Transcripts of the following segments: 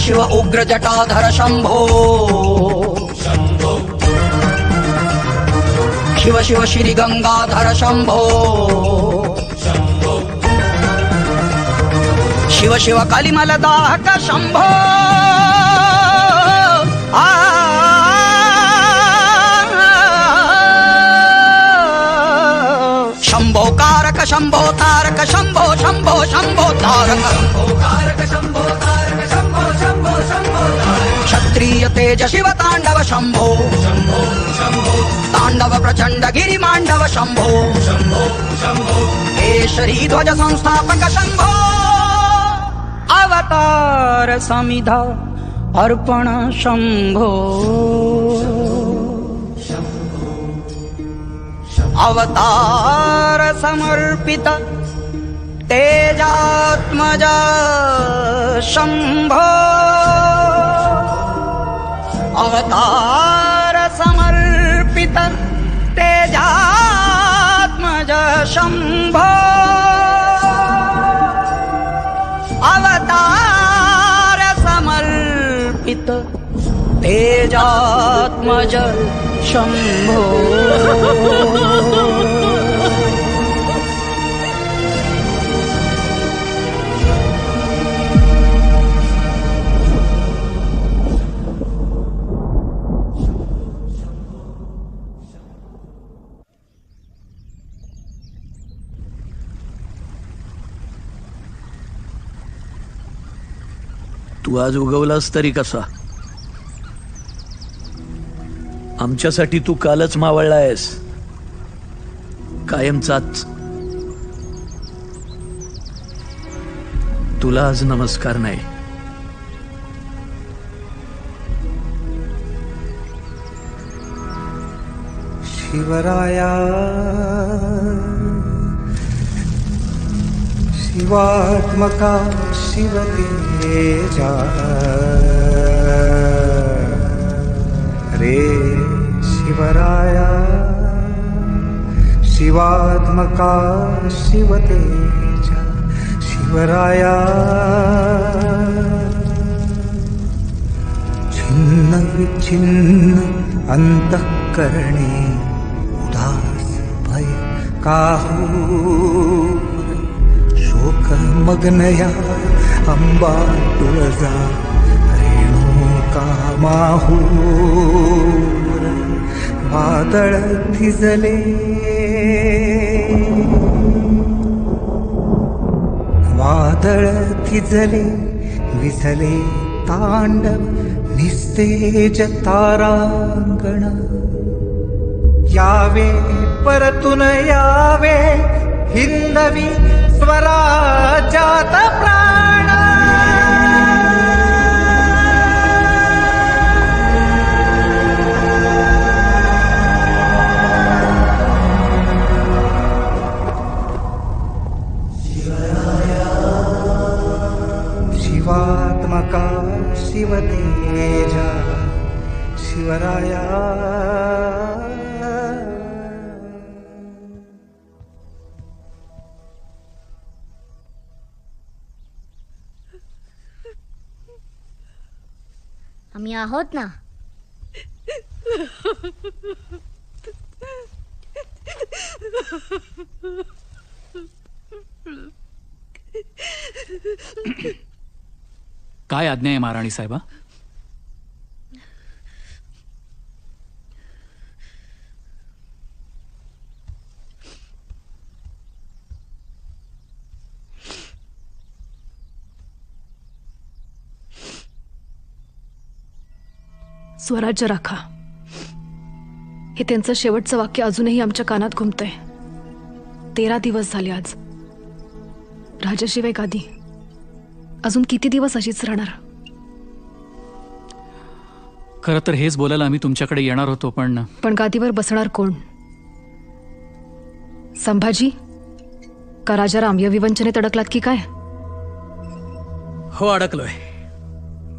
शिव उग्र जटाधर शंभो शिव शिव श्री गंगाधर शंभो शिव शिव कलिमल दाहक शंभो शंभो कारक शंभो तारक शंभो शंभो शंभो तारक क्षत्रिय तेज शिव तांडव शंभो तांडव प्रचंड गिरी मांडव शंभो केशरी ध्वज संस्थापक शंभो अवतार समिधा अर्पण शंभो अवतार समर्पित तेजात्मज शंभो अवतार समर्पित तेजात्मज शंभो अवतार समर्पित तेजात्मज शंभो तू आज उगवलास तरी कसा? आमच्यासाठी तू कालच मावळला आहेस, कायमचाच. तुला आज नमस्कार नाही. शिवराया शिवात्मका शिवतेजा रे शिवराया शिवात्मका शिवतेजा शिवराया छिन्न विच्छिन्न अंतःकरणे उदास भय काहू शोक मग्नया अंबा तुळजा रेणुका माहूर वादळ थिजले वादळ थिजले विझले तांडव निस्तेज तारांगण यावे परतून यावे हिंदवी स्वराज्यात प्राण शिवात्मका शिवतेजा शिवराया आम्ही आहोत ना. काय आज्ञा आहे महाराणी साहेबा? स्वराज्य राखा हे त्यांचं शेवटचं वाक्य अजूनही आमच्या कानात घुमतंय. 13 दिवस झाले आज. राजाशिवाय गादी अजून किती दिवस अशीच राहणार? खरं तर हेच बोलायला आम्ही तुमच्याकडे येणार होतो, पण गादीवर बसणार कोण? संभाजी का राजाराम या विवंचनेत अडकलात की काय? हो, अडकलोय.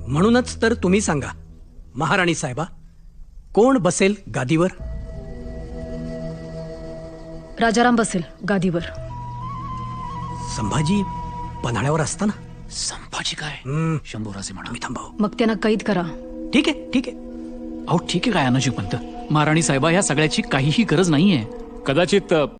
म्हणूनच तर तुम्ही सांगा महाराणी साहेबा, कोण बसेल गादीवर? राजाराम बसेल गादीवर. संभाजी पन्हाळ्यावर असताना? संपाची काय शंभूराजे म्हणा मी थांबाव. मग त्यांना कैद करा. ठीक आहे ठीक आहे. अहो ठीक आहे काय अनाजी पंत, महाराणी साहेबा ह्या सगळ्याची काहीही गरज नाहीये. कदाचित